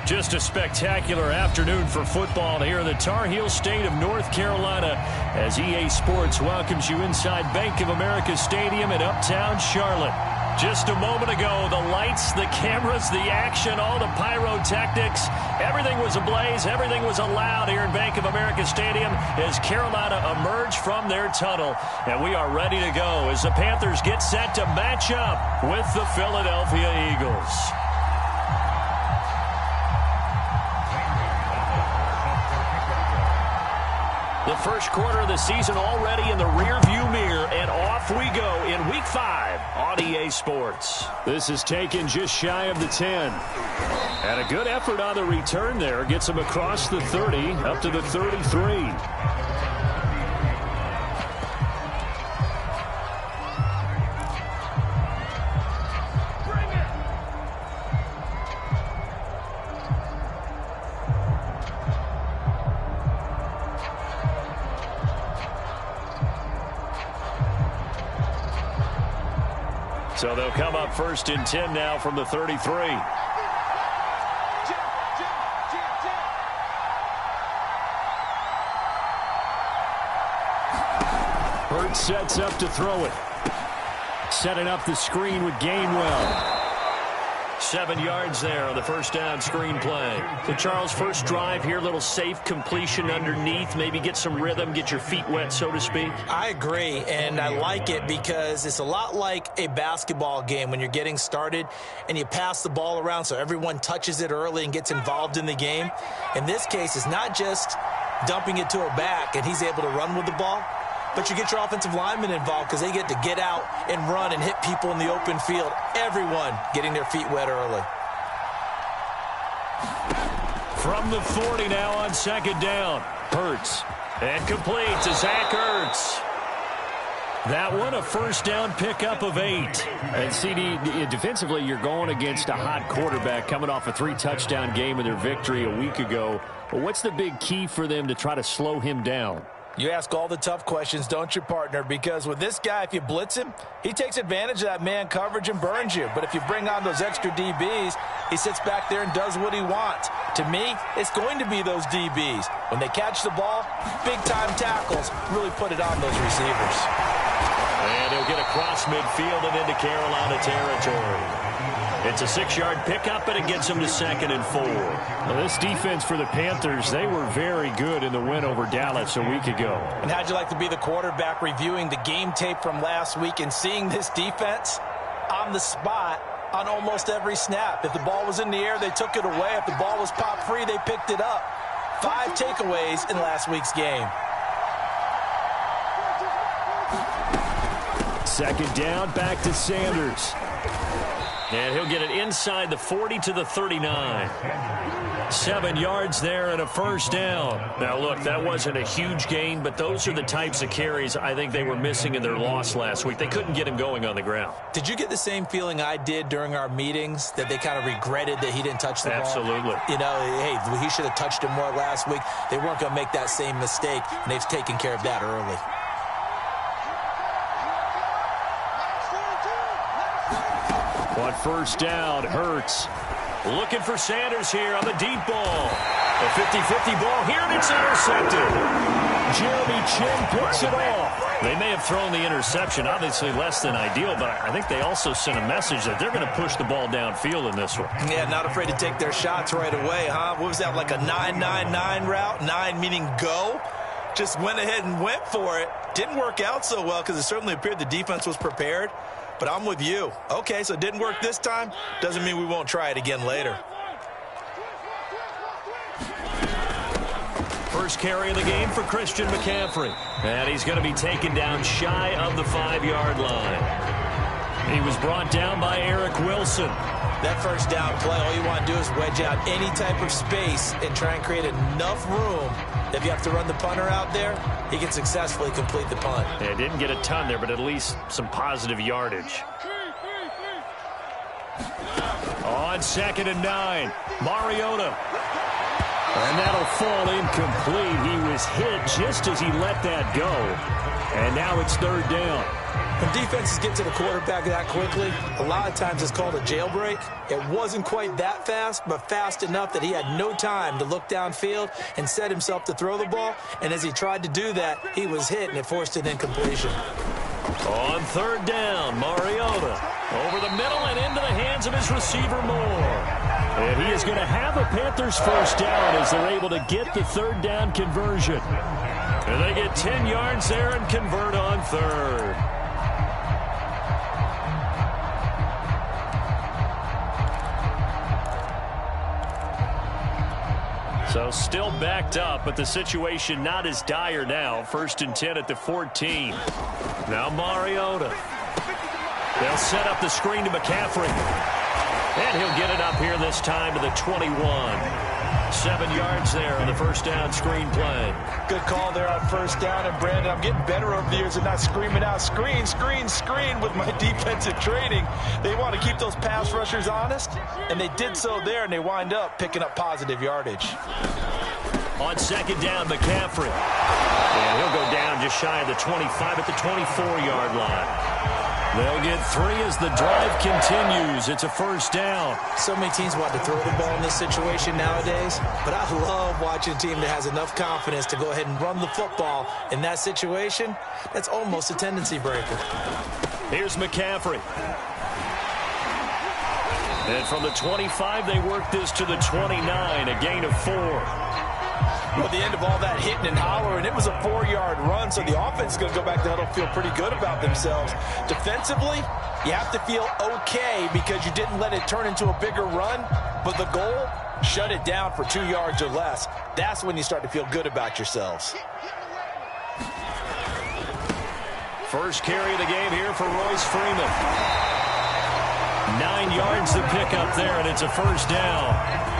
Just a spectacular afternoon for football here in the Tar Heel state of North Carolina as EA Sports welcomes you inside Bank of America Stadium in Uptown Charlotte. Just a moment ago, the lights, the cameras, the action, all the pyrotechnics, everything was ablaze, everything was allowed here in Bank of America Stadium as Carolina emerged from their tunnel. And we are ready to go as the Panthers get set to match up with the Philadelphia Eagles. The first quarter of the season already in the rearview mirror, and off we go in Week 5 on EA Sports. This is taken just shy of the 10. And a good effort on the return there. Gets him across the 30, up to the 33. So they'll come up first and 10 now from the 33. Hurts sets up to throw it. Setting up the screen with Gainwell. 7 yards there on the first down screen play. So, Charles, first drive here, little safe completion underneath. Maybe get some rhythm, get your feet wet, so to speak. I agree, and I like it because it's a lot like a basketball game when you're getting started and you pass the ball around so everyone touches it early and gets involved in the game. In this case, it's not just dumping it to a back and he's able to run with the ball, but you get your offensive linemen involved because they get to get out and run and hit people in the open field. Everyone getting their feet wet early. From the 40 now on second down. Hurts. And complete to Zach Ertz. That one a first down pickup of 8. And CD, defensively, you're going against a hot quarterback coming off a 3-touchdown game in their victory a week ago. But what's the big key for them to try to slow him down? You ask all the tough questions, don't you, partner? Because with this guy, if you blitz him, he takes advantage of that man coverage and burns you. But if you bring on those extra DBs, he sits back there and does what he wants. To me, it's going to be those DBs. When they catch the ball, big-time tackles really put it on those receivers. And he'll get across midfield and into Carolina territory. It's a 6-yard pickup, and it gets them to 2nd and 4. Well, this defense for the Panthers, they were very good in the win over Dallas a week ago. And how'd you like to be the quarterback reviewing the game tape from last week and seeing this defense on the spot on almost every snap? If the ball was in the air, they took it away. If the ball was pop free, they picked it up. 5 takeaways in last week's game. Second down, back to Sanders. And he'll get it inside the 40 to the 39. 7 yards there and a first down. Now, look, that wasn't a huge gain, but those are the types of carries I think they were missing in their loss last week. They couldn't get him going on the ground. Did you get the same feeling I did during our meetings, that they kind of regretted that he didn't touch the ball? Absolutely. You know, hey, he should have touched him more last week. They weren't going to make that same mistake, and they've taken care of that early. On first down, Hurts looking for Sanders here on the deep ball. A 50-50 ball here, and it's intercepted. Jeremy Chin picks it off. They may have thrown the interception, obviously less than ideal, but I think they also sent a message that they're going to push the ball downfield in this one. Yeah, not afraid to take their shots right away, huh? What was that, like a 9-9-9 route? 9 meaning go? Just went ahead and went for it. Didn't work out so well because it certainly appeared the defense was prepared. But I'm with you. Okay, so it didn't work this time. Doesn't mean we won't try it again later. First carry of the game for Christian McCaffrey. And he's going to be taken down shy of the 5-yard line. He was brought down by Eric Wilson. That first down play, all you want to do is wedge out any type of space and try and create enough room. If you have to run the punter out there, he can successfully complete the punt. Yeah, didn't get a ton there, but at least some positive yardage. On 2nd and 9, Mariota. And that'll fall incomplete. He was hit just as he let that go. And now it's third down. When defenses get to the quarterback that quickly, a lot of times it's called a jailbreak. It wasn't quite that fast, but fast enough that he had no time to look downfield and set himself to throw the ball. And as he tried to do that, he was hit, and it forced an incompletion. On third down, Mariota over the middle and into the hands of his receiver, Moore. And he is going to have a Panthers first down as they're able to get the third down conversion. And they get 10 yards there and convert on third. So still backed up, but the situation not as dire now. First and 10 at the 14. Now Mariota. They'll set up the screen to McCaffrey. And he'll get it up here this time to the 21. 7 yards there on the first down screen play. Good call there on first down. And, Brandon, I'm getting better over the years and not screaming out, screen, screen, screen with my defensive training. They want to keep those pass rushers honest, and they did so there, and they wind up picking up positive yardage. On second down, McCaffrey. And he'll go down just shy of the 25 at the 24-yard line. They'll get 3 as the drive continues. It's a first down. So many teams want to throw the ball in this situation nowadays, but I love watching a team that has enough confidence to go ahead and run the football in that situation. That's almost a tendency breaker. Here's McCaffrey. And from the 25, they work this to the 29, a gain of 4. At the end of all that hitting and hollering, it was a 4-yard run, so the offense is going to go back to huddle, feel pretty good about themselves. Defensively, you have to feel okay because you didn't let it turn into a bigger run, but the goal, shut it down for 2 yards or less. That's when you start to feel good about yourselves. First carry of the game here for Royce Freeman. 9 yards to pick up there, and it's a first down.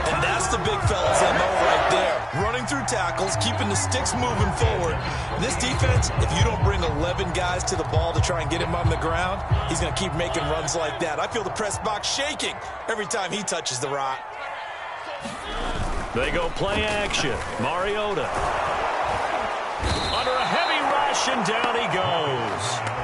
And that's the big fella's MO right there. Running through tackles, keeping the sticks moving forward. This defense, if you don't bring 11 guys to the ball to try and get him on the ground, he's going to keep making runs like that. I feel the press box shaking every time he touches the rock. They go play action. Mariota. Under a heavy rush, and down he goes.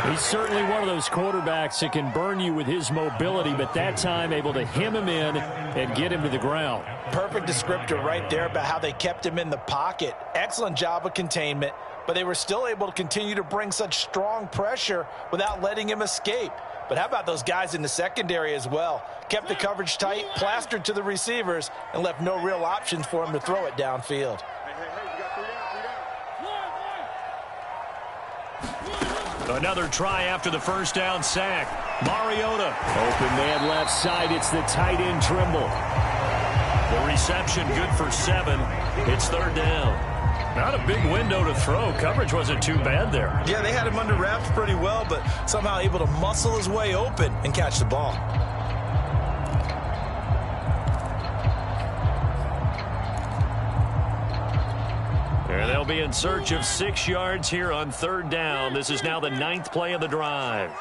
He's certainly one of those quarterbacks that can burn you with his mobility, but that time able to hem him in and get him to the ground. Perfect descriptor right there about how they kept him in the pocket. Excellent job of containment, but they were still able to continue to bring such strong pressure without letting him escape. But how about those guys in the secondary as well? Kept the coverage tight, plastered to the receivers, and left no real options for him to throw it downfield. Another try after the first down sack. Mariota. Open man left side. It's the tight end Trimble. The reception good for 7. It's third down. Not a big window to throw. Coverage wasn't too bad there. Yeah, they had him under wraps pretty well, but somehow able to muscle his way open and catch the ball. And they'll be in search of 6 yards here on third down. This is now the 9th play of the drive.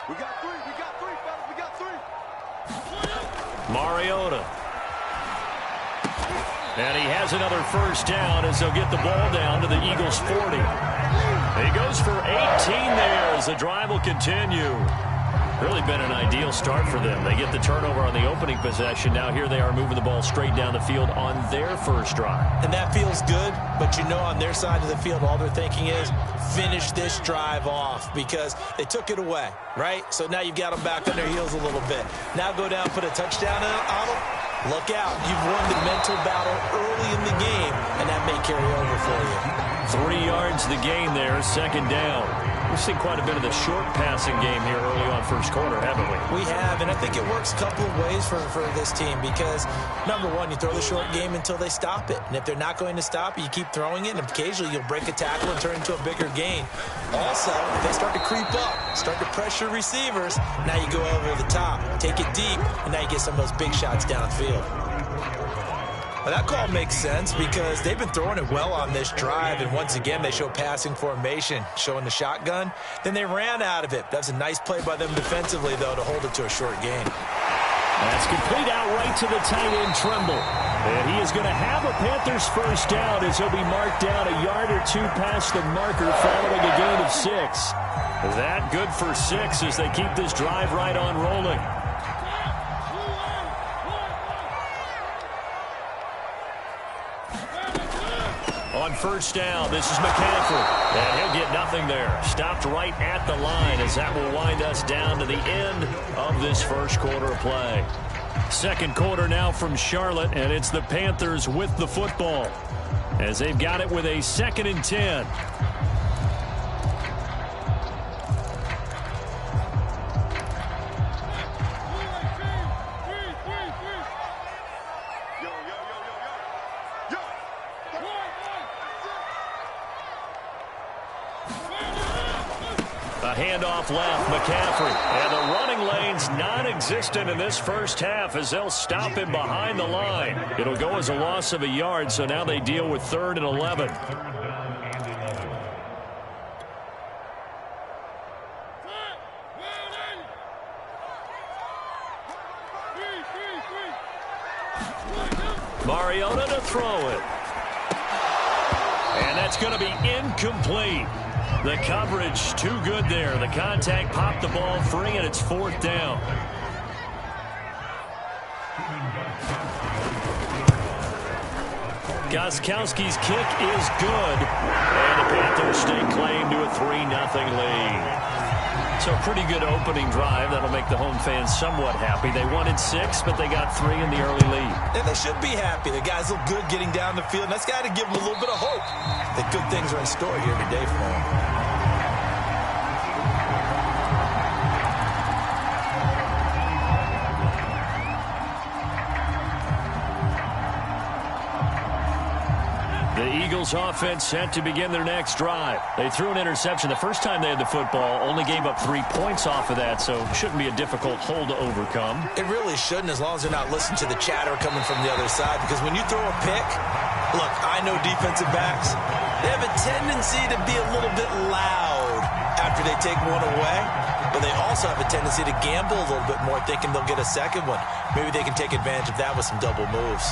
We got 3, fellas, we got 3. Mariota. And he has another first down as they'll get the ball down to the Eagles' 40. He goes for 18 there as the drive will continue. Really been an ideal start for them. They get the turnover on the opening possession. Now here they are moving the ball straight down the field on their first drive. And that feels good, but you know on their side of the field, all they're thinking is finish this drive off because they took it away, right? So now you've got them back on their heels a little bit. Now go down, put a touchdown on them. Look out. You've won the mental battle early in the game, and that may carry over for you. 3 yards the gain there, second down. We've seen quite a bit of the short passing game here early on first quarter, haven't we? We have, and I think it works a couple of ways for this team because, number one, you throw the short game until they stop it. And if they're not going to stop it, you keep throwing it, and occasionally you'll break a tackle and turn into a bigger gain. Also, if they start to creep up, start to pressure receivers, now you go over the top, take it deep, and now you get some of those big shots downfield. Well, that call makes sense because they've been throwing it well on this drive, and once again, they show passing formation, showing the shotgun. Then they ran out of it. That's a nice play by them defensively, though, to hold it to a short gain. That's complete out right to the tight end, Tremble. And he is going to have a Panthers first down as he'll be marked down a yard or two past the marker following a gain of 6. That good for 6 as they keep this drive right on rolling. On first down, this is McCaffrey. And he'll get nothing there. Stopped right at the line as that will wind us down to the end of this first quarter of play. Second quarter now from Charlotte, and it's the Panthers with the football as they've got it with a 2nd and 10. A handoff left, McCaffrey. And the running lane's non-existent in this first half as they'll stop him behind the line. It'll go as a loss of a yard, so now they deal with 3rd and 11. Mariota to throw it. And that's going to be incomplete. The coverage too good there. The contact popped the ball free, and it's 4th down. Gostkowski's kick is good. And the Panthers stake claim to a 3-0 lead. So a pretty good opening drive. That'll make the home fans somewhat happy. They wanted 6, but they got 3 in the early lead. And they should be happy. The guys look good getting down the field. And that's got to give them a little bit of hope that good things are in store here today for them. The Eagles offense set to begin their next drive. They threw an interception the first time they had the football, only gave up 3 points off of that, so it shouldn't be a difficult hole to overcome. It really shouldn't, as long as they're not listening to the chatter coming from the other side, because when you throw a pick, look, I know defensive backs, they have a tendency to be a little bit loud after they take one away, but they also have a tendency to gamble a little bit more, thinking they'll get a second one. Maybe they can take advantage of that with some double moves.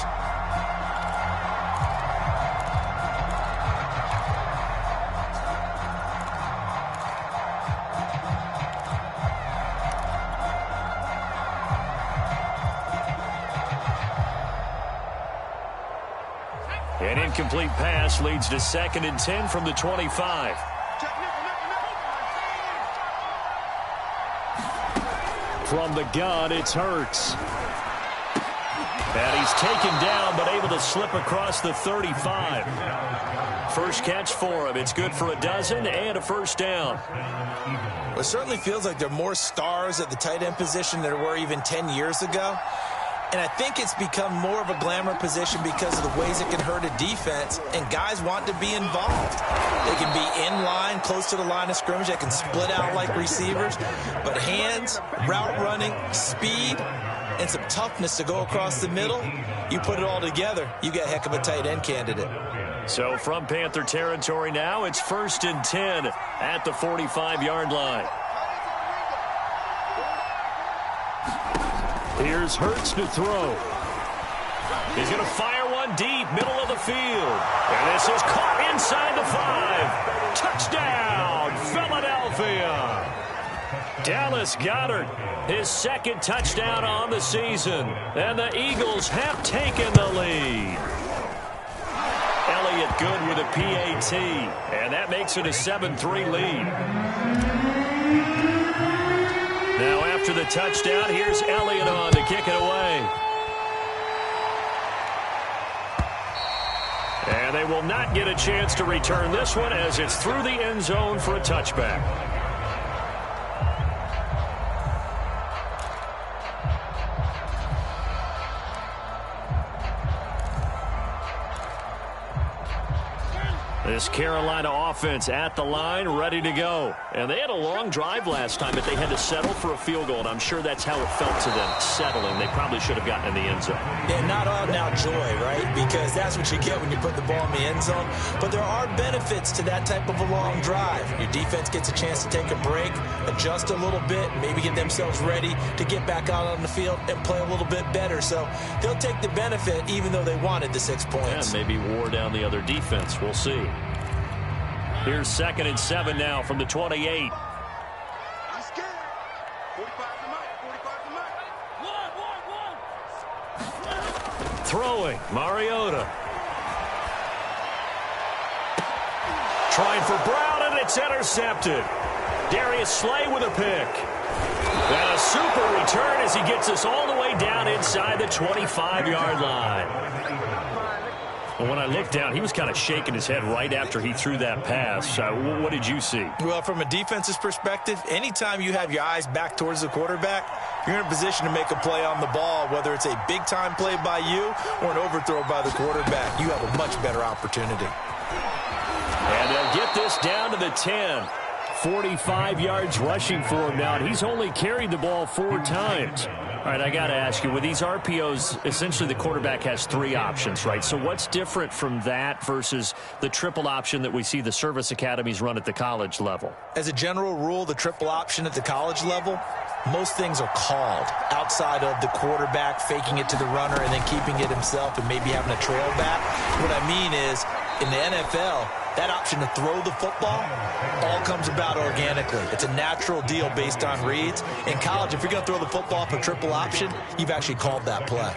An incomplete pass leads to 2nd and 10 from the 25. From the gun, it's Hurts. And he's taken down, but able to slip across the 35. First catch for him. It's good for a dozen and a first down. Well, it certainly feels like there are more stars at the tight end position than there were even 10 years ago. And I think it's become more of a glamour position because of the ways it can hurt a defense, and guys want to be involved. They can be in line, close to the line of scrimmage. They can split out like receivers. But hands, route running, speed, and some toughness to go across the middle, you put it all together, you got a heck of a tight end candidate. So from Panther territory now, it's 1st and 10 at the 45-yard line. Here's Hurts to throw. He's going to fire one deep, middle of the field. And this is caught inside the 5. Touchdown, Philadelphia. Dallas Goedert, his 2nd touchdown on the season. And the Eagles have taken the lead. Elliott good with a PAT. And that makes it a 7-3 lead. Now after the touchdown, here's Elliott on to kick it away. And they will not get a chance to return this one as it's through the end zone for a touchback. This Carolina offense at the line, ready to go. And they had a long drive last time, but they had to settle for a field goal, and I'm sure that's how it felt to them, settling. They probably should have gotten in the end zone. Yeah, not out-and-out joy, right? Because that's what you get when you put the ball in the end zone. But there are benefits to that type of a long drive. Your defense gets a chance to take a break, adjust a little bit, maybe get themselves ready to get back out on the field and play a little bit better. So they'll take the benefit even though they wanted the 6 points. Yeah, maybe wore down the other defense. We'll see. Here's 2nd and 7 now from the 28. I'm scared. 45 to Mike. 45 to Mike. Throwing, Mariota. Trying for Brown, and it's intercepted. Darius Slay with a pick. And a super return as he gets us all the way down inside the 25-yard line. Well, when I looked down, he was kind of shaking his head right after he threw that pass. What did you see? Well, from a defense's perspective, anytime you have your eyes back towards the quarterback, you're in a position to make a play on the ball, whether it's a big-time play by you or an overthrow by the quarterback. You have a much better opportunity. And they'll get this down to the 10. 45 yards rushing for him now, and he's only carried the ball 4 times. All right, I got to ask you, with these RPOs, essentially the quarterback has 3 options, right? So what's different from that versus the triple option that we see the service academies run at the college level? As a general rule, the triple option at the college level, most things are called outside of the quarterback faking it to the runner and then keeping it himself and maybe having a trail back. What I mean is, in the NFL, that option to throw the football all comes about organically. It's a natural deal based on reads. In college, if you're going to throw the football up a triple option, you've actually called that play.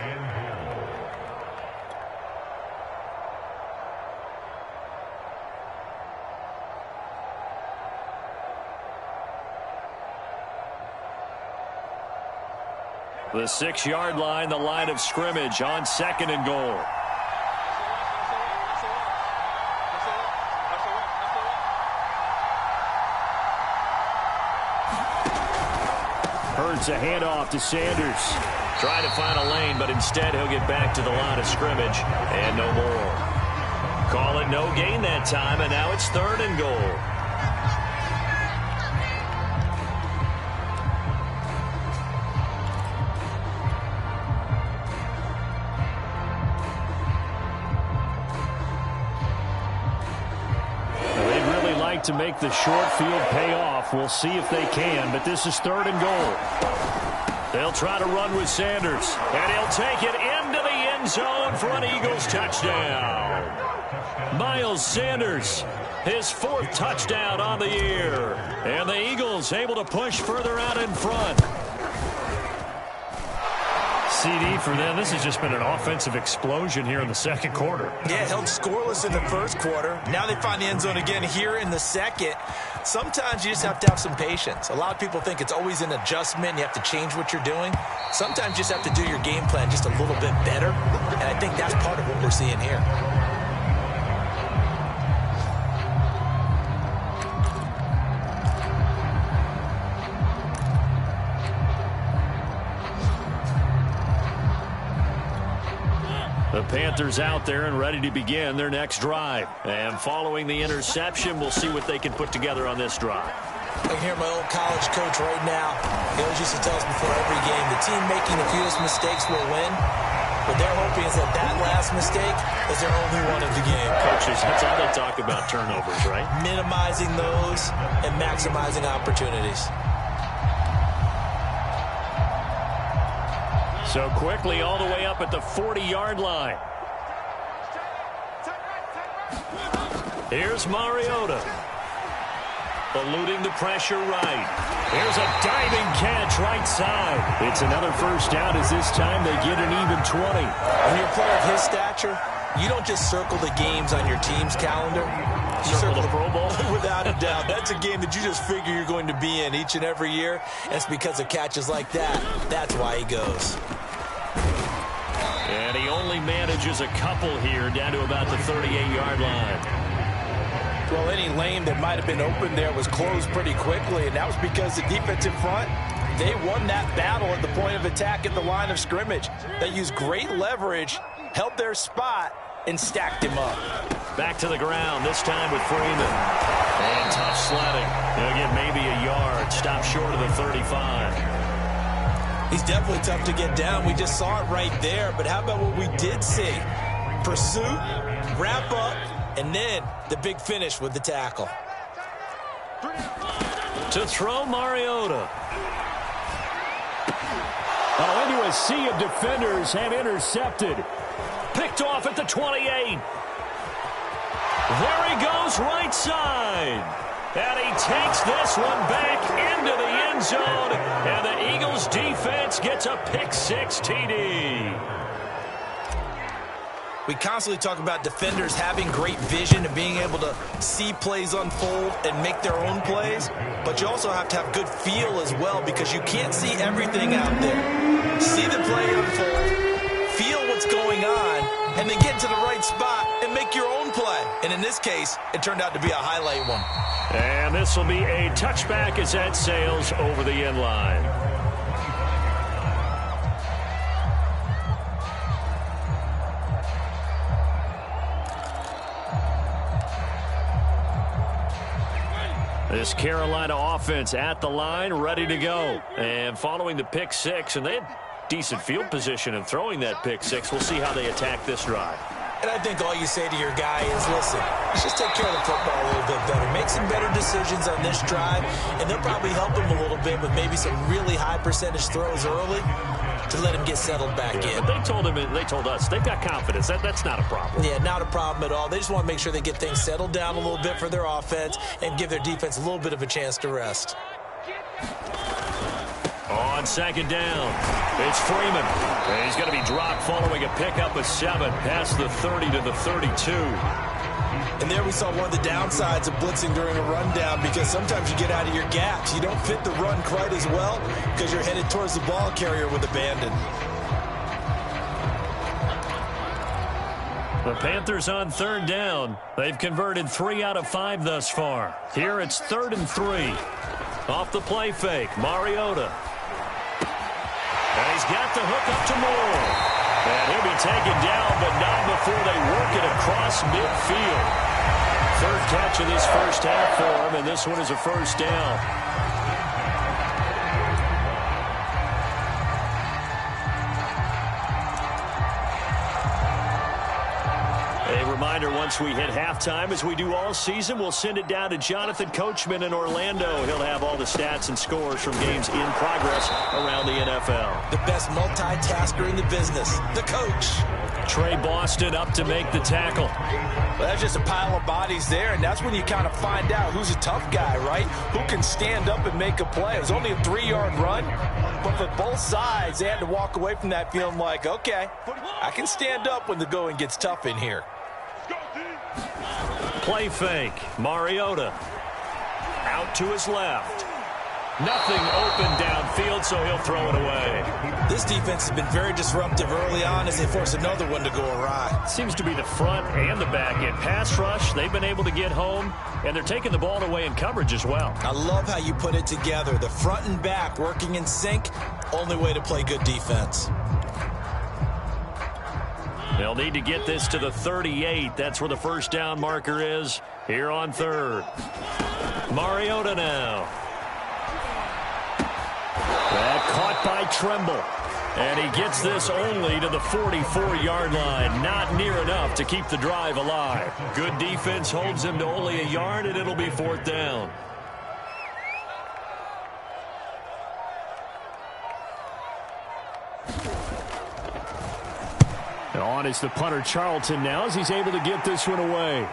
The 6-yard line, the line of scrimmage on 2nd and goal. Hurts a handoff to Sanders. Trying to find a lane, but instead he'll get back to the line of scrimmage and no more. Call it no gain that time, and now it's 3rd and goal. To make the short field pay off. We'll see if they can, but this is 3rd and goal. They'll try to run with Sanders, and he'll take it into the end zone for an Eagles touchdown. Miles Sanders, his 4th touchdown on the year, and the Eagles able to push further out in front. CD for them. This has just been an offensive explosion here in the 2nd quarter. Yeah, held scoreless in the 1st quarter. Now they find the end zone again here in the 2nd. Sometimes you just have to have some patience. A lot of people think it's always an adjustment. You have to change what you're doing. Sometimes you just have to do your game plan just a little bit better. And I think that's part of what we're seeing here. The Panthers out there and ready to begin their next drive. And following the interception, we'll see what they can put together on this drive. I can hear my old college coach right now. He always used to tell us before every game, the team making the fewest mistakes will win. What they're hoping is that that last mistake is their only one of the game. Coaches, that's how they talk about turnovers, right? Minimizing those and maximizing opportunities. So quickly all the way up at the 40-yard line. Here's Mariota. Eluding the pressure right. Here's a diving catch right side. It's another first down as this time they get an even 20. When you're a player of his stature, you don't just circle the games on your team's calendar. You circle the Pro Bowl? Without a doubt. That's a game that you just figure you're going to be in each and every year. And it's because of catches like that. That's why he goes. And he only manages a couple here down to about the 38-yard line. Well, any lane that might have been open there was closed pretty quickly, and that was because the defensive front, they won that battle at the point of attack at the line of scrimmage. They used great leverage, held their spot, and stacked him up. Back to the ground, this time with Freeman. And tough sledding. He'll get maybe a yard. Stop short of the 35. He's definitely tough to get down. We just saw it right there. But how about what we did see? Pursuit, wrap up, and then the big finish with the tackle. To throw, Mariota. Oh, into a sea of defenders and intercepted. Picked off at the 28. There he goes, right side. And he takes this one back into the end zone. And the Eagles defense gets a pick-6 TD. We constantly talk about defenders having great vision and being able to see plays unfold and make their own plays. But you also have to have good feel as well, because you can't see everything out there. See the play unfold, feel what's going on, and then get to the right spot and make your own play. And in this case, it turned out to be a highlight one. And this will be a touchback as that sails over the end line. This Carolina offense at the line, ready to go. And following the pick-6, and they had decent field position in throwing that pick-6. We'll see how they attack this drive. And I think all you say to your guy is, listen, let's just take care of the football a little bit better. Make some better decisions on this drive, and they'll probably help him a little bit with maybe some really high percentage throws early to let him get settled back in. But they told us they've got confidence. That's not a problem. Yeah, not a problem at all. They just want to make sure they get things settled down a little bit for their offense and give their defense a little bit of a chance to rest. On second down, it's Freeman. And he's going to be dropped following a pickup of 7 past the 30 to the 32. And there we saw one of the downsides of blitzing during a rundown, because sometimes you get out of your gaps. You don't fit the run quite as well because you're headed towards the ball carrier with abandon. The Panthers on third down. They've converted 3 out of 5 thus far. Here it's 3rd and 3. Off the play fake, Mariota. And he's got the hook up to Moore. And he'll be taken down, but not before they work it across midfield. 3rd catch of this first half for him, and this one is a first down. A reminder, once we hit halftime, as we do all season, we'll send it down to Jonathan Coachman in Orlando. He'll have all the stats and scores from games in progress around the NFL. The best multitasker in the business, the coach. Trey Boston up to make the tackle. Well, that's just a pile of bodies there, and that's when you kind of find out who's a tough guy, right? Who can stand up and make a play. It was only a 3-yard run, but for both sides, they had to walk away from that feeling like, okay, I can stand up when the going gets tough in here. Play fake. Mariota out to his left. Nothing open downfield, so he'll throw it away. This defense has been very disruptive early on as they force another one to go awry. Seems to be the front and the back end. Pass rush, they've been able to get home, and they're taking the ball away in coverage as well. I love how you put it together. The front and back working in sync, only way to play good defense. They'll need to get this to the 38. That's where the first down marker is here on 3rd. Mariota now. That caught by Tremble. And he gets this only to the 44-yard line. Not near enough to keep the drive alive. Good defense holds him to only a yard, and it'll be 4th down. On is the punter Charlton now as he's able to get this one away.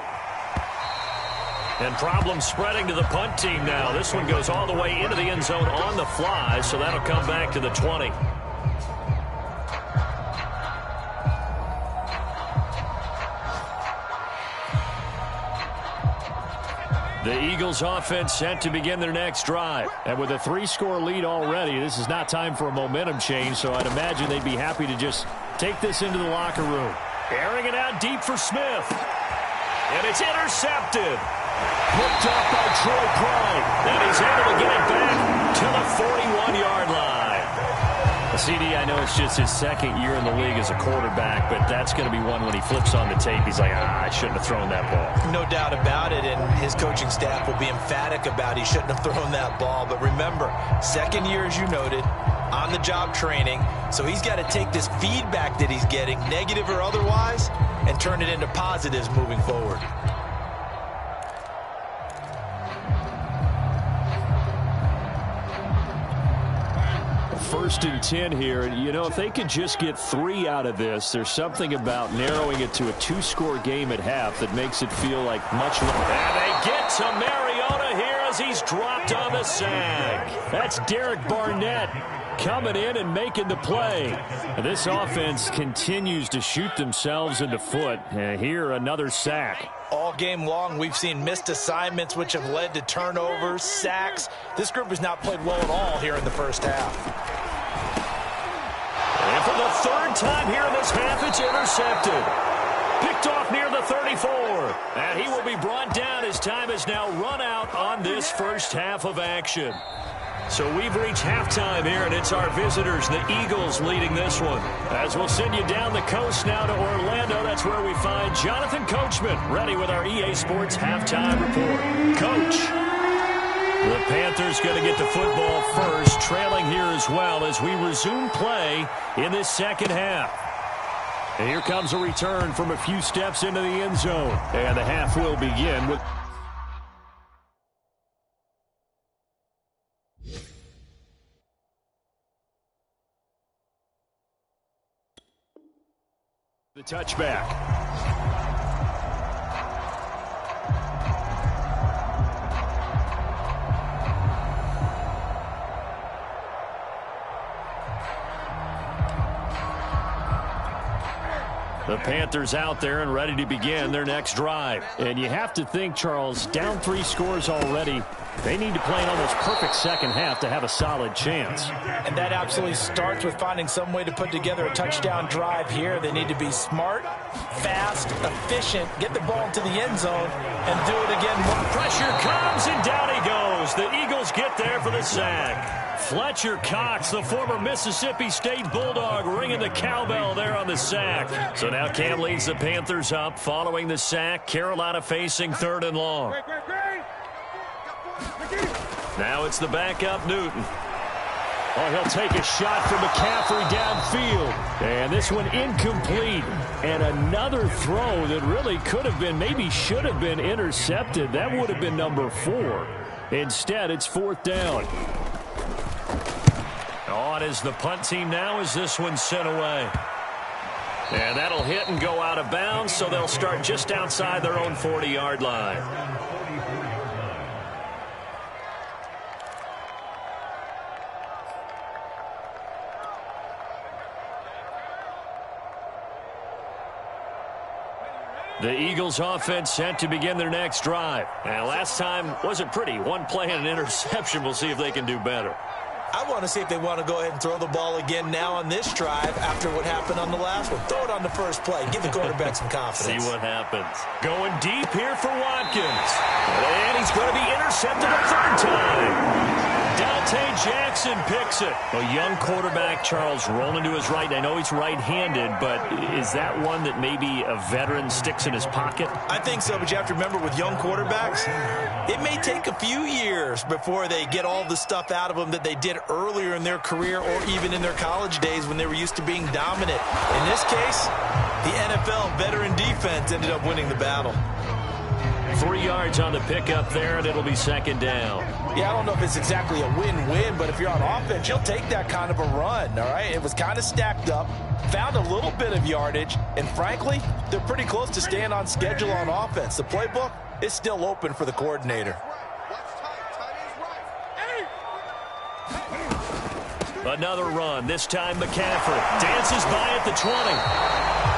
And problems spreading to the punt team now. This one goes all the way into the end zone on the fly, so that'll come back to the 20. The Eagles offense set to begin their next drive. And with a 3-score lead already, this is not time for a momentum change, so I'd imagine they'd be happy to just take this into the locker room. Airing it out deep for Smith. And it's intercepted. Picked up by Troy Pride. And he's able to get it back to the 41-yard line. CD, I know it's just his second year in the league as a quarterback, but that's going to be one when he flips on the tape. He's like, I shouldn't have thrown that ball. No doubt about it, and his coaching staff will be emphatic about he shouldn't have thrown that ball. But remember, second year, as you noted, on-the-job training, so he's got to take this feedback that he's getting, negative or otherwise, and turn it into positives moving forward. First and 10 here, and you know, if they could just get 3 out of this, there's something about narrowing it to a 2-score game at half that makes it feel like much less. And they get to Mariota here as he's dropped on the sack. That's Derek Barnett coming in and making the play. And this offense continues to shoot themselves in the foot. And here, another sack. All game long, we've seen missed assignments, which have led to turnovers, sacks. This group has not played well at all here in the first half. And for the third time here in this half, it's intercepted. Picked off near the 34. And he will be brought down. His time has now run out on this first half of action. So we've reached halftime here, and it's our visitors, the Eagles, leading this one. As we'll send you down the coast now to Orlando, that's where we find Jonathan Coachman, ready with our EA Sports halftime report. Coach, the Panthers going to get the football first, trailing here as well as we resume play in this second half. And here comes a return from a few steps into the end zone. And the half will begin with... the touchback. The Panthers out there and ready to begin their next drive. And you have to think, Charles, down 3 scores already. They need to play an almost perfect second half to have a solid chance. And that absolutely starts with finding some way to put together a touchdown drive here. They need to be smart, fast, efficient, get the ball into the end zone, and do it again. Pressure comes, and down he goes. The Eagles get there for the sack. Fletcher Cox, the former Mississippi State Bulldog, ringing the cowbell there on the sack. So now Cam leads the Panthers up following the sack. Carolina facing 3rd and long. Now it's the backup Newton. Oh, he'll take a shot from McCaffrey downfield. And this one incomplete. And another throw that really could have been, maybe should have been intercepted. That would have been number 4. Instead, it's 4th down. On is the punt team now as this one's sent away. And that'll hit and go out of bounds, so they'll start just outside their own 40-yard line. The Eagles offense set to begin their next drive. And last time wasn't pretty. One play and an interception. We'll see if they can do better. I want to see if they want to go ahead and throw the ball again now on this drive after what happened on the last one. Throw it on the first play. Give the quarterback some confidence. See what happens. Going deep here for Watkins. And he's going to be intercepted a 3rd time. Dante Jackson picks it. A young quarterback, Charles, rolling to his right. I know he's right-handed, but is that one that maybe a veteran sticks in his pocket? I think so, but you have to remember with young quarterbacks, it may take a few years before they get all the stuff out of them that they did earlier in their career or even in their college days when they were used to being dominant. In this case, the NFL veteran defense ended up winning the battle. 3 yards on the pickup there, and it'll be 2nd down. Yeah, I don't know if it's exactly a win-win, but if you're on offense, you'll take that kind of a run, all right? It was kind of stacked up, found a little bit of yardage, and frankly, they're pretty close to staying on schedule on offense. The playbook is still open for the coordinator. Another run, this time McCaffrey dances by at the 20.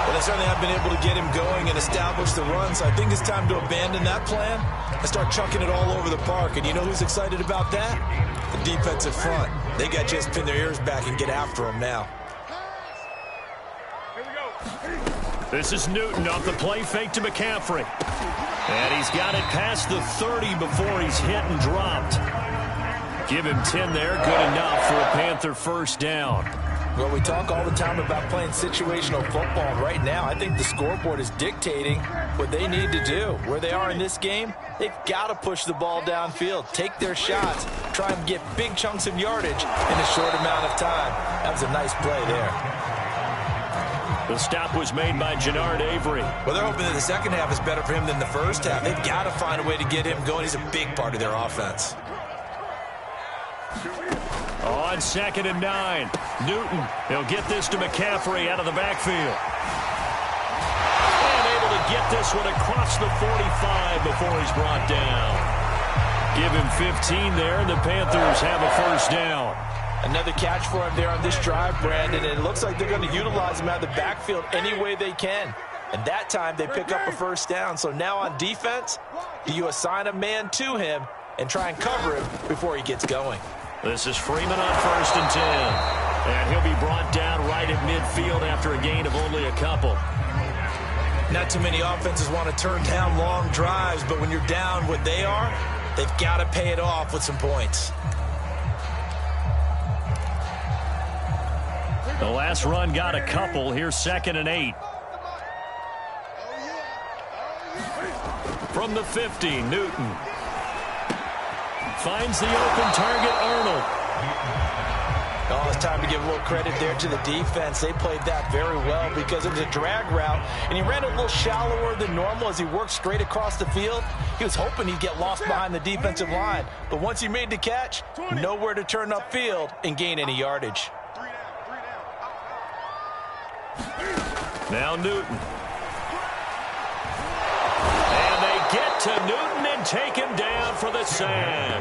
Well, they certainly have been able to get him going and establish the run, so I think it's time to abandon that plan and start chucking it all over the park. And you know who's excited about that? The defensive front. They got to just pin their ears back and get after him now. This is Newton off the play fake to McCaffrey. And he's got it past the 30 before he's hit and dropped. Give him 10 there, good enough for a Panther 1st down. Well, we talk all the time about playing situational football. Right now, I think the scoreboard is dictating what they need to do. Where they are in this game, they've got to push the ball downfield, take their shots, try and get big chunks of yardage in a short amount of time. That was a nice play there. The stop was made by Jannard Avery. Well, they're hoping that the second half is better for him than the first half. They've got to find a way to get him going. He's a big part of their offense. On 2nd and 9, Newton. He'll get this to McCaffrey out of the backfield. And able to get this one across the 45 before he's brought down. Give him 15 there, and the Panthers have a first down. Another catch for him there on this drive, Brandon, and it looks like they're going to utilize him out of the backfield any way they can. And that time they pick up a first down. So now on defense, do you assign a man to him and try and cover him before he gets going? This is Freeman on 1st and 10. And he'll be brought down right at midfield after a gain of only a couple. Not too many offenses want to turn down long drives, but when you're down what they are, they've got to pay it off with some points. The last run got a couple. Here's 2nd and 8. From the 50, Newton. Finds the open target, Arnold. Oh, it's time to give a little credit there to the defense. They played that very well because it was a drag route, and he ran a little shallower than normal as he worked straight across the field. He was hoping he'd get lost behind the defensive line, but once he made the catch, nowhere to turn upfield and gain any yardage. Now Newton. And they get to Newton and take him down for the sack.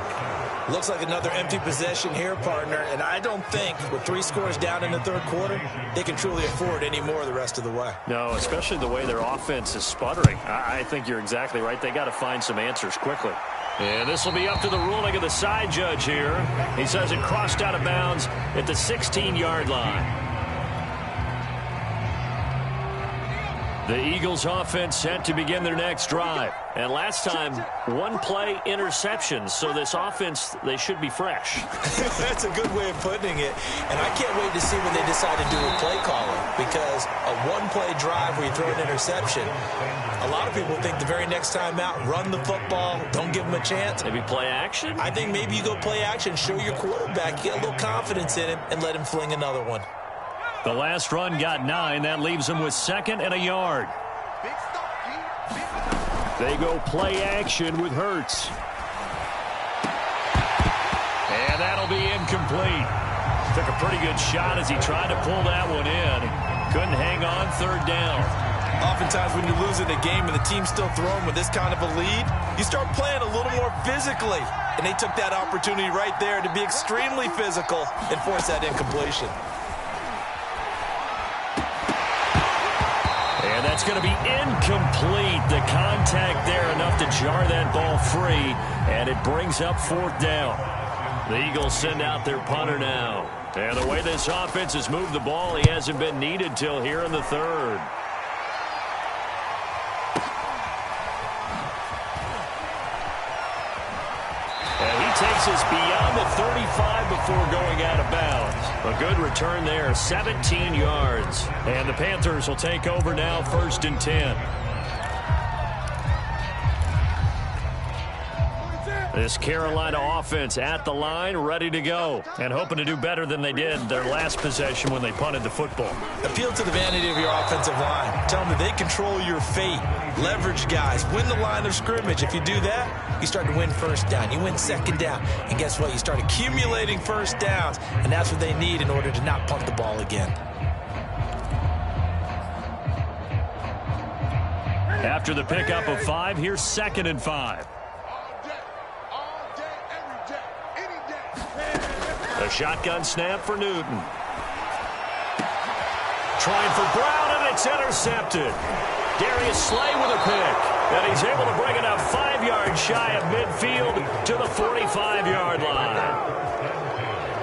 Looks like another empty possession here, partner, and I don't think with 3 scores down in the third quarter, they can truly afford any more the rest of the way. No, especially the way their offense is sputtering. I think you're exactly right. They got to find some answers quickly. And this will be up to the ruling of the side judge here. He says it crossed out of bounds at the 16-yard line. The Eagles offense set to begin their next drive. And last time, 1-play interception. So this offense, they should be fresh. That's a good way of putting it. And I can't wait to see when they decide to do a play calling. Because a 1-play drive where you throw an interception, a lot of people think the very next time out, run the football, don't give them a chance. Maybe play action? I think maybe you go play action, show your quarterback, get a little confidence in him, and let him fling another one. The last run got 9. That leaves them with 2nd and a yard. They go play action with Hurts. And that'll be incomplete. Took a pretty good shot as he tried to pull that one in. Couldn't hang on 3rd down. Oftentimes when you're losing a game and the team's still throwing with this kind of a lead, you start playing a little more physically. And they took that opportunity right there to be extremely physical and force that incompletion. And that's going to be incomplete. The contact there enough to jar that ball free. And it brings up 4th down. The Eagles send out their punter now. And the way this offense has moved the ball, he hasn't been needed till here in the 3rd. And he takes us beyond the 35 before going out of bounds. A good return there, 17 yards. And the Panthers will take over now, 1st and 10. This Carolina offense at the line, ready to go, and hoping to do better than they did their last possession when they punted the football. Appeal to the vanity of your offensive line. Tell them that they control your fate. Leverage guys. Win the line of scrimmage. If you do that, you start to win 1st down. You win 2nd down. And guess what? You start accumulating 1st downs, and that's what they need in order to not punt the ball again. After the pickup of 5, here's 2nd and 5. A shotgun snap for Newton. Trying for Brown, and it's intercepted. Darius Slay with a pick. And he's able to bring it up 5 yards shy of midfield to the 45-yard line.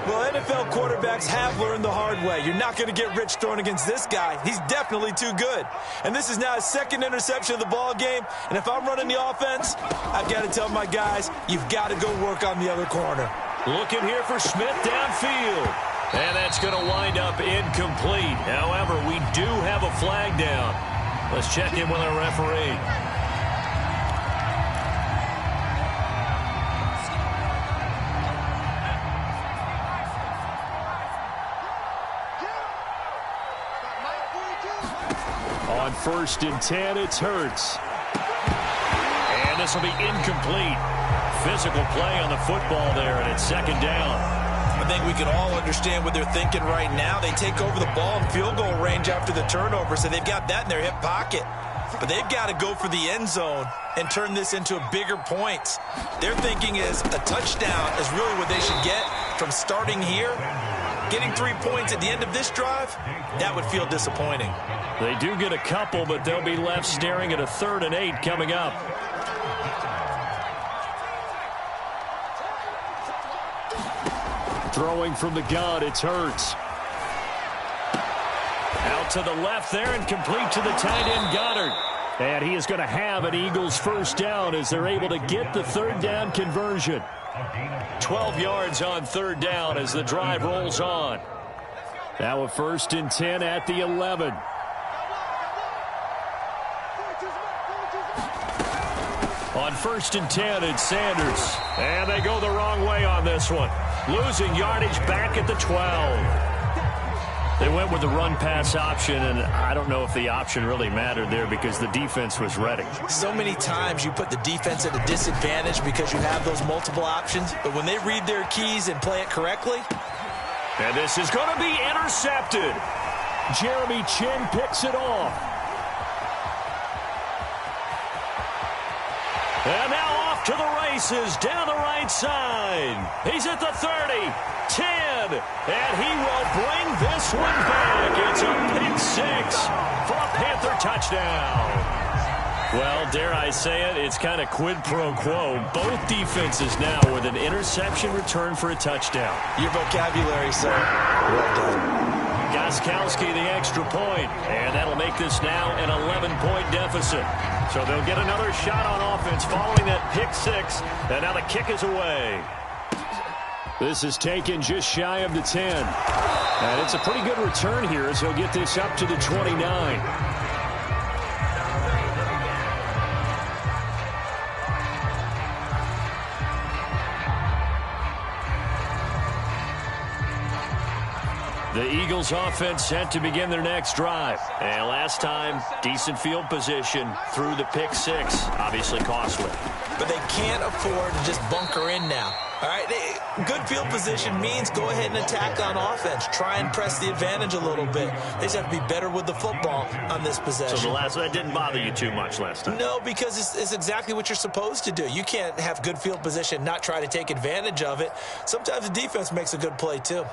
Well, NFL quarterbacks have learned the hard way. You're not going to get rich throwing against this guy. He's definitely too good. And this is now his 2nd interception of the ball game. And if I'm running the offense, I've got to tell my guys, you've got to go work on the other corner. Looking here for Smith downfield. And that's going to wind up incomplete. However, we do have a flag down. Let's check in with our referee. On 1st and 10, it's Hurts. And this will be incomplete. Physical play on the football there, and it's 2nd down. I think we can all understand what they're thinking right now. They take over the ball in field goal range after the turnover, so they've got that in their hip pocket. But they've got to go for the end zone and turn this into a bigger points. Their thinking is a touchdown is really what they should get from starting here. Getting 3 points at the end of this drive, that would feel disappointing. They do get a couple, but they'll be left staring at a 3rd and 8 coming up. Throwing from the gun, it's Hurts. Out to the left there and complete to the tight end, Goddard. And he is going to have an Eagles 1st down as they're able to get the 3rd down conversion. 12 yards on 3rd down as the drive rolls on. Now a 1st and 10 at the 11. On 1st and 10, it's Sanders. And they go the wrong way on this one. Losing yardage back at the 12. They went with the run-pass option, and I don't know if the option really mattered there because the defense was ready. So many times you put the defense at a disadvantage because you have those multiple options, but when they read their keys and play it correctly. And this is going to be intercepted. Jeremy Chin picks it off. And now off to the races down the right side. He's at the 30, 10, and he will bring this one back. It's a pick 6 for a Panther touchdown. Well, dare I say it, it's kind of quid pro quo. Both defenses now with an interception return for a touchdown. Your vocabulary, sir. Well done. Gostkowski the extra point, and that'll make this now an 11-point deficit. So they'll get another shot on offense following that pick 6, and now the kick is away. This is taken just shy of the 10. And it's a pretty good return here as he'll get this up to the 29. The Eagles offense set to begin their next drive. And last time, decent field position through the pick 6. Obviously costly. But they can't afford to just bunker in now. All right, good field position means go ahead and attack on offense. Try and press the advantage a little bit. They just have to be better with the football on this possession. So that didn't bother you too much last time? No, because it's exactly what you're supposed to do. You can't have good field position, not try to take advantage of it. Sometimes the defense makes a good play too.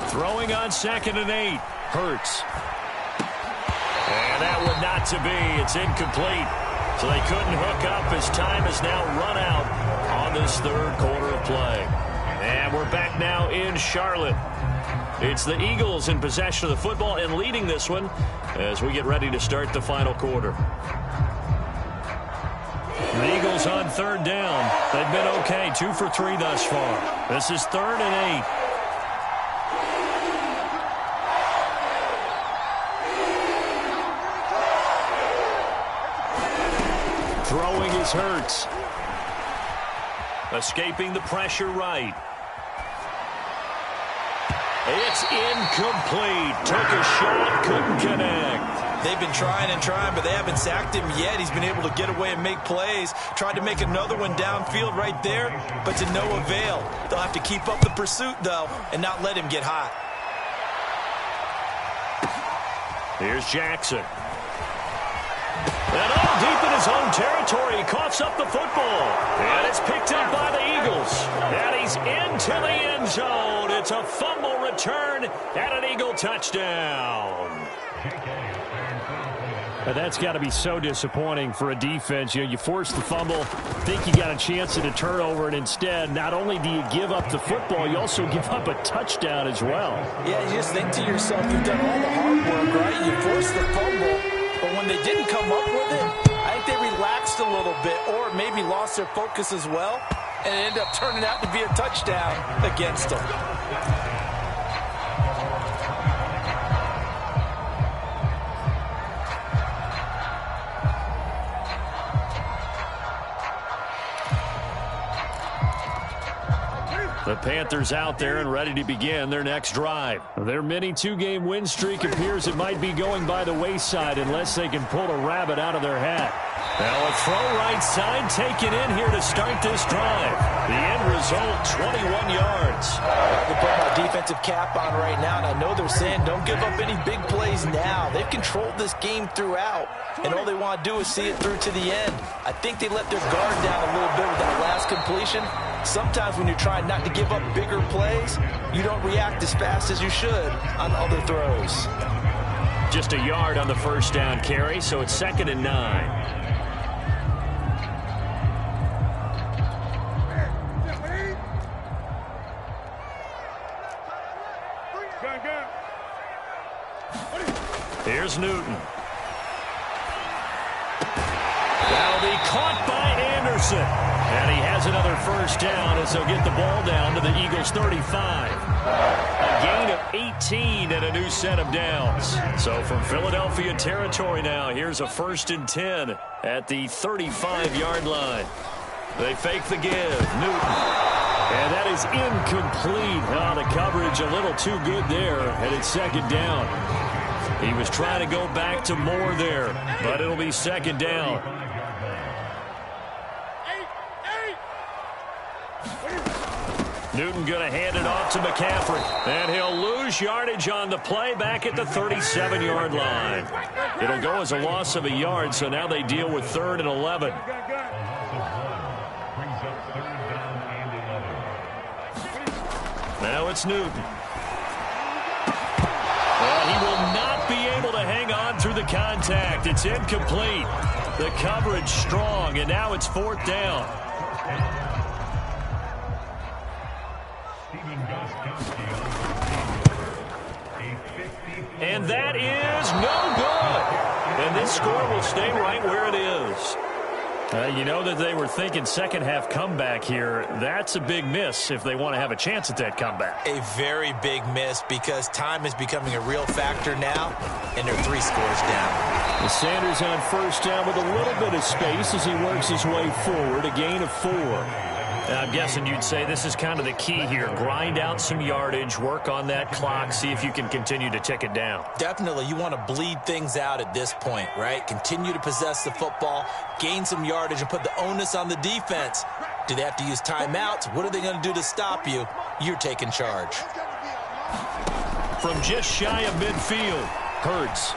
Throwing on 2nd and 8. Hurts. And that one not to be. It's incomplete. So they couldn't hook up as time has now run out on this 3rd quarter of play. And we're back now in Charlotte. It's the Eagles in possession of the football and leading this one as we get ready to start the final quarter. The Eagles on 3rd down. They've been okay. 2 for 3 thus far. This is 3rd and 8. Throwing is Hurts. Escaping the pressure right. It's incomplete. Took a shot, couldn't connect. They've been trying and trying, but they haven't sacked him yet. He's been able to get away and make plays. Tried to make another one downfield right there, but to no avail. They'll have to keep up the pursuit, though, and not let him get hot. Here's Jackson. And all deep in his own territory, he coughs up the football. And it's picked up by the Eagles. And he's into the end zone. It's a fumble return and an Eagle touchdown. That's got to be so disappointing for a defense. You force the fumble, think you got a chance at a turnover, and instead, not only do you give up the football, you also give up a touchdown as well. Yeah, you just think to yourself, you've done all the hard work, right? You forced the fumble, but when they didn't come up with it, I think they relaxed a little bit or maybe lost their focus as well, and it ended up turning out to be a touchdown against them. The Panthers out there and ready to begin their next drive. Their mini two-game win streak appears it might be going by the wayside unless they can pull a rabbit out of their hat. Now a throw right side taken in here to start this drive. The end result, 21 yards. They put my defensive cap on right now, and I know they're saying don't give up any big plays now. They've controlled this game throughout, and all they want to do is see it through to the end. I think they let their guard down a little bit with that last completion. Sometimes when you're trying not to give up bigger plays, you don't react as fast as you should on other throws. Just a yard on the first down carry, so it's 2nd and 9. Here's Newton. That'll be caught by Anderson. And he has another first down as they'll get the ball down to the Eagles' 35. A gain of 18 and a new set of downs. So from Philadelphia territory now, here's a 1st and 10 at the 35-yard line. They fake the give. Newton. And that is incomplete. Oh, the coverage a little too good there, and it's 2nd down. He was trying to go back to Moore there, but it'll be 2nd down. Newton going to hand it off to McCaffrey. And he'll lose yardage on the play back at the 37-yard line. It'll go as a loss of a yard, so now they deal with 3rd and 11. Now it's Newton. Well, he will not be able to hang on through the contact. It's incomplete. The coverage strong, and now it's 4th down. And that is no good. And this score will stay right where it is. You know that they were thinking second half comeback here. That's a big miss if they want to have a chance at that comeback. A very big miss because time is becoming a real factor now, and they're 3 scores down. Sanders on first down with a little bit of space as he works his way forward, a gain of 4. I'm guessing you'd say this is kind of the key here. Grind out some yardage, work on that clock, see if you can continue to tick it down. Definitely. You want to bleed things out at this point, right? Continue to possess the football, gain some yardage, and put the onus on the defense. Do they have to use timeouts? What are they going to do to stop you? You're taking charge. From just shy of midfield, Hurts.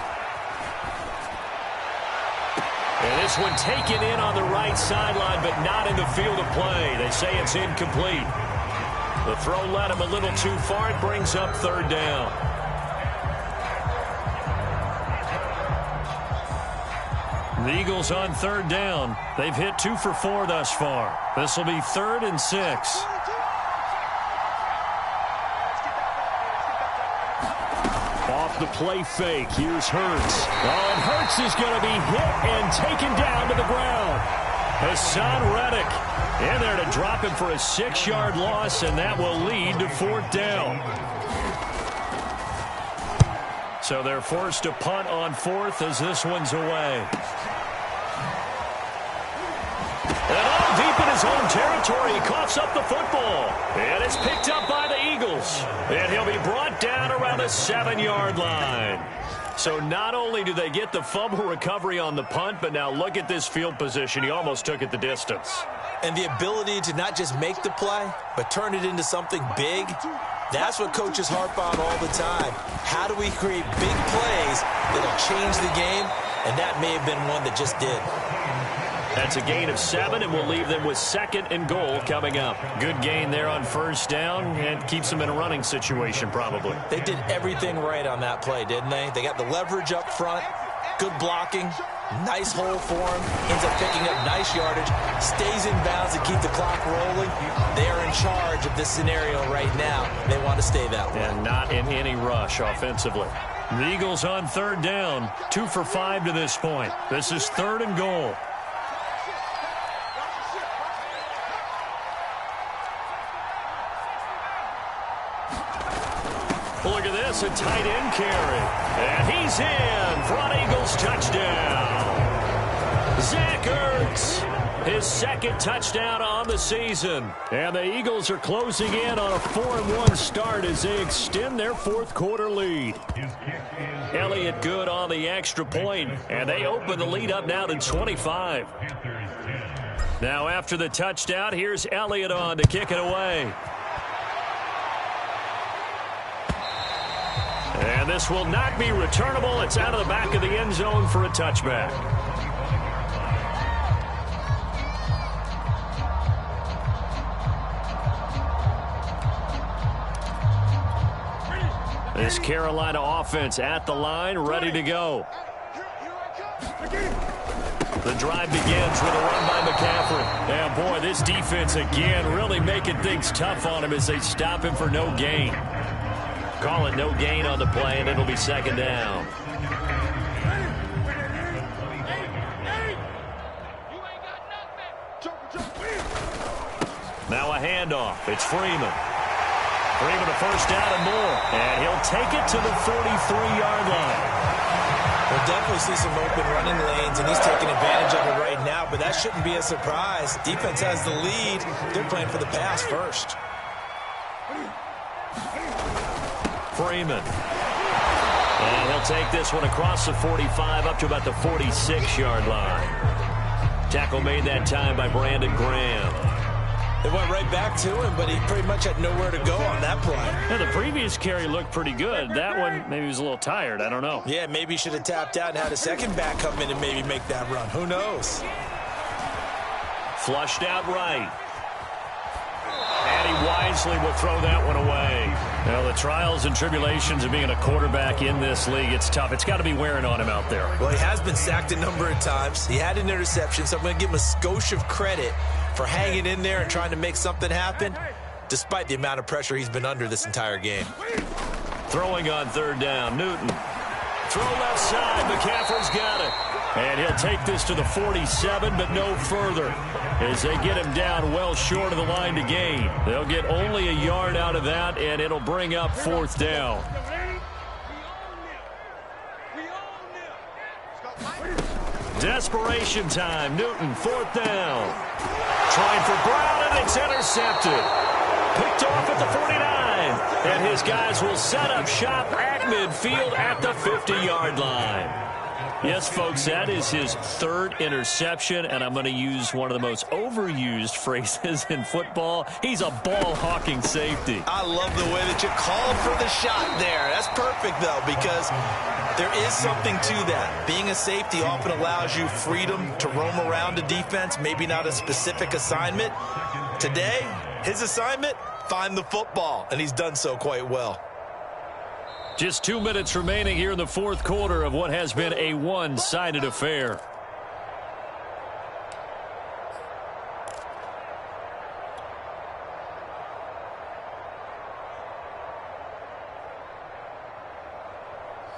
And this one taken in on the right sideline, but not in the field of play. They say it's incomplete. The throw led him a little too far. It brings up 3rd down. The Eagles on 3rd down. They've hit 2 for 4 thus far. This will be 3rd and 6. The play fake. Here's Hurts. Oh, and Hurts is going to be hit and taken down to the ground. Hassan Reddick in there to drop him for a 6-yard loss, and that will lead to 4th down. So they're forced to punt on 4th as this one's away. And all deep in his own territory, he coughs up the football. And it's picked up by the Eagles. And he'll be brought down around the 7-yard line. So not only do they get the fumble recovery on the punt, but now look at this field position. He almost took it the distance. And the ability to not just make the play, but turn it into something big, that's what coaches harp on all the time. How do we create big plays that'll change the game? And that may have been one that just did. That's a gain of 7, and we'll leave them with 2nd and goal coming up. Good gain there on first down, and keeps them in a running situation probably. They did everything right on that play, didn't they? They got the leverage up front, Good blocking, nice hole for him, ends up picking up nice yardage, stays in bounds to keep the clock rolling. They're in charge of this scenario right now. They want to stay that way. And not in any rush offensively. The Eagles on third down, 2 for 5 to this point. This is 3rd and goal. Look at this, a tight end carry. And he's in for an Eagles touchdown. Zach Ertz, his 2nd touchdown on the season. And the Eagles are closing in on a 4-1 start as they extend their 4th quarter lead. Elliott good on the extra point, and they open the lead up now to 25. Now after the touchdown, here's Elliott on to kick it away. And this will not be returnable. It's out of the back of the end zone for a touchback. This Carolina offense at the line, ready to go. The drive begins with a run by McCaffrey. And boy, this defense again really making things tough on him as they stop him for no gain. Call it no gain on the play, and it'll be 2nd down. Now a handoff. It's Freeman. Freeman a 1st down and more. And he'll take it to the 43-yard line. We'll definitely see some open running lanes, and he's taking advantage of it right now, but that shouldn't be a surprise. Defense has the lead. They're playing for the pass first. Freeman. And he'll take this one across the 45 up to about the 46-yard line. Tackle made that time by Brandon Graham. They went right back to him, but he pretty much had nowhere to go on that play. Yeah, the previous carry looked pretty good. That one, maybe he was a little tired. I don't know. Yeah, maybe he should have tapped out and had a second back come in and maybe make that run. Who knows? Flushed out right. And he wisely will throw that one away. Now, the trials and tribulations of being a quarterback in this league, it's tough. It's got to be wearing on him out there. Well, he has been sacked a number of times. He had an interception, so I'm going to give him a skosh of credit for hanging in there and trying to make something happen, despite the amount of pressure he's been under this entire game. Throwing on 3rd down, Newton. Throw left side, McCaffrey's got it. And he'll take this to the 47, but no further, as they get him down well short of the line to gain. They'll get only a yard out of that, and it'll bring up 4th down. Desperation time. Newton, 4th down. Trying for Brown, and it's intercepted. Picked off at the 49. And his guys will set up shop at midfield at the 50-yard line. Yes, folks, that is his 3rd interception, and I'm going to use one of the most overused phrases in football. He's a ball-hawking safety. I love the way that you called for the shot there. That's perfect, though, because there is something to that. Being a safety often allows you freedom to roam around a defense, maybe not a specific assignment. Today, his assignment, find the football, and he's done so quite well. Just 2 minutes remaining here in the 4th quarter of what has been a one-sided affair.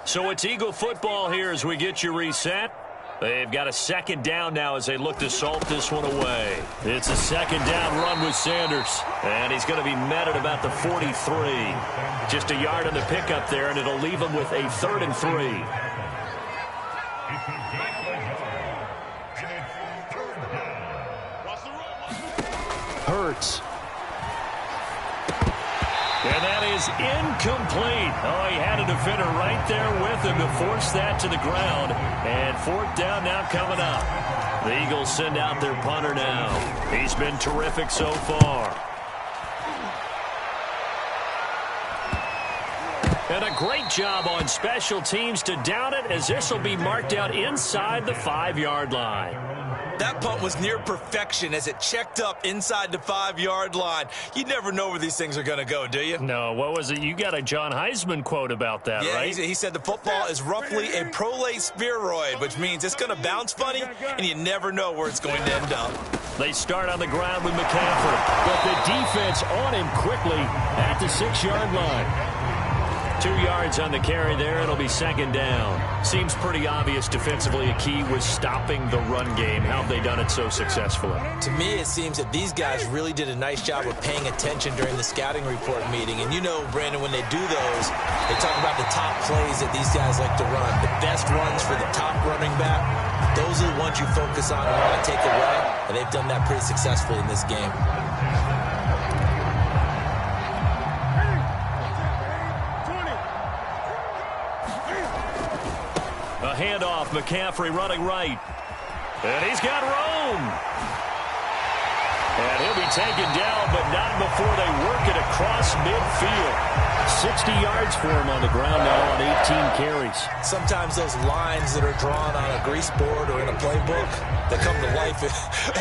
So it's Eagle football here as we get you reset. They've got a 2nd down now as they look to salt this one away. It's a 2nd down run with Sanders. And he's going to be met at about the 43. Just a yard on the pickup there, and it'll leave him with a 3rd and 3. Hurts. And that is incomplete. Oh, he had a defender right there with him to force that to the ground. And 4th down now coming up. The Eagles send out their punter now. He's been terrific so far. And a great job on special teams to down it, as this will be marked out inside the 5-yard line. That punt was near perfection as it checked up inside the 5-yard line. You never know where these things are going to go, do you? No, what was it? You got a John Heisman quote about that, yeah, right? He said the football is roughly a prolate spheroid, which means it's going to bounce funny, and you never know where it's going to end up. They start on the ground with McCaffrey, but the defense on him quickly at the 6-yard line. 2 yards on the carry there. It'll be second down. Seems pretty obvious defensively a key was stopping the run game. How have they done it so successfully? To me, it seems that these guys really did a nice job of paying attention during the scouting report meeting. And you know, Brandon, when they do those, they talk about the top plays that these guys like to run. The best runs for the top running back. Those are the ones you focus on and want to take away. And they've done that pretty successfully in this game. A handoff, McCaffrey running right. And he's got room. And he'll be taken down, but not before they work it across midfield. 60 yards for him on the ground now on 18 carries. Sometimes those lines that are drawn on a grease board or in a playbook, they come to life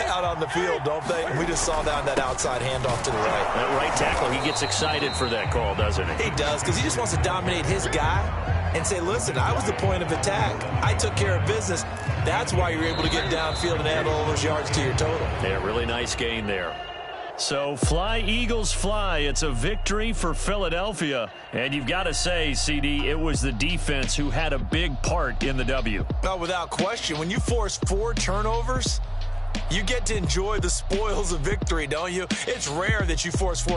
out on the field, don't they? We just saw that outside handoff to the right. That right tackle, he gets excited for that call, doesn't he? He does, because he just wants to dominate his guy and say, listen, I was the point of attack. I took care of business. That's why you're able to get downfield and add all those yards to your total. Yeah, really nice gain there. So fly, Eagles, fly. It's a victory for Philadelphia. And you've got to say, CD, it was the defense who had a big part in the W. No, without question. When you force 4 turnovers, you get to enjoy the spoils of victory, don't you? It's rare that you force 4